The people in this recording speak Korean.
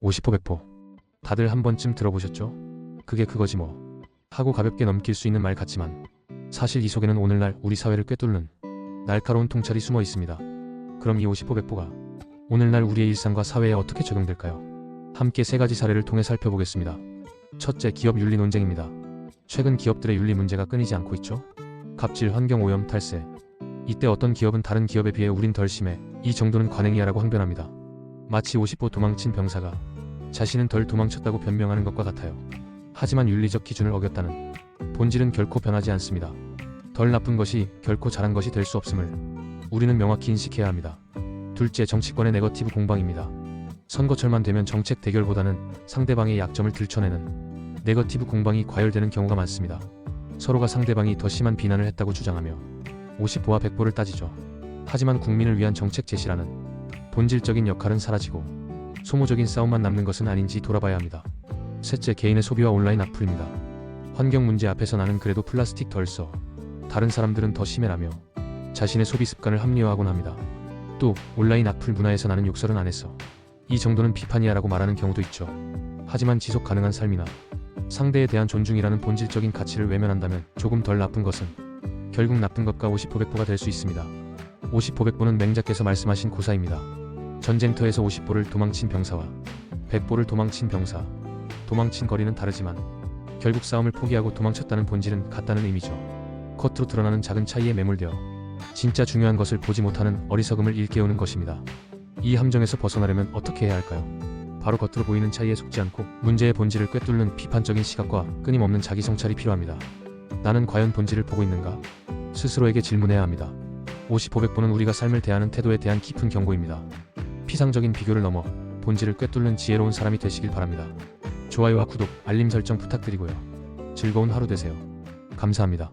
50호 100호. 다들 한 번쯤 들어보셨죠? 그게 그거지 뭐 하고 가볍게 넘길 수 있는 말 같지만 사실 이 속에는 오늘날 우리 사회를 꿰뚫는 날카로운 통찰이 숨어 있습니다. 그럼 이 50호 100호가 오늘날 우리의 일상과 사회에 어떻게 적용될까요? 함께 세 가지 사례를 통해 살펴보겠습니다. 첫째, 기업 윤리 논쟁입니다. 최근 기업들의 윤리 문제가 끊이지 않고 있죠? 갑질, 환경오염, 탈세. 이때 어떤 기업은 다른 기업에 비해 우린 덜 심해, 이 정도는 관행이야 라고 항변합니다. 마치 50호 도망친 병사가 자신은 덜 도망쳤다고 변명하는 것과 같아요. 하지만 윤리적 기준을 어겼다는 본질은 결코 변하지 않습니다. 덜 나쁜 것이 결코 잘한 것이 될 수 없음을 우리는 명확히 인식해야 합니다. 둘째, 정치권의 네거티브 공방입니다. 선거철만 되면 정책 대결보다는 상대방의 약점을 들춰내는 네거티브 공방이 과열되는 경우가 많습니다. 서로가 상대방이 더 심한 비난을 했다고 주장하며 50호와 100호를 따지죠. 하지만 국민을 위한 정책 제시라는 본질적인 역할은 사라지고 소모적인 싸움만 남는 것은 아닌지 돌아봐야 합니다. 셋째, 개인의 소비와 온라인 악플입니다. 환경 문제 앞에서 나는 그래도 플라스틱 덜 써, 다른 사람들은 더 심해라며 자신의 소비 습관을 합리화하곤 합니다. 또 온라인 악플 문화에서 나는 욕설은 안 했어, 이 정도는 비판이야 라고 말하는 경우도 있죠. 하지만 지속 가능한 삶이나 상대에 대한 존중이라는 본질적인 가치를 외면한다면 조금 덜 나쁜 것은 결국 나쁜 것과 50호 100호가 될 수 있습니다. 50호 100호는 맹자께서 말씀하신 고사입니다. 전쟁터에서 50호를 도망친 병사와 100호를 도망친 병사, 도망친 거리는 다르지만 결국 싸움을 포기하고 도망쳤다는 본질은 같다는 의미죠. 겉으로 드러나는 작은 차이에 매몰되어 진짜 중요한 것을 보지 못하는 어리석음을 일깨우는 것입니다. 이 함정에서 벗어나려면 어떻게 해야 할까요? 바로 겉으로 보이는 차이에 속지 않고 문제의 본질을 꿰뚫는 비판적인 시각과 끊임없는 자기 성찰이 필요합니다. 나는 과연 본질을 보고 있는가? 스스로에게 질문해야 합니다. 50호 100호는 우리가 삶을 대하는 태도에 대한 깊은 경고입니다. 피상적인 비교를 넘어 본질을 꿰뚫는 지혜로운 사람이 되시길 바랍니다. 좋아요와 구독, 알림 설정 부탁드리고요. 즐거운 하루 되세요. 감사합니다.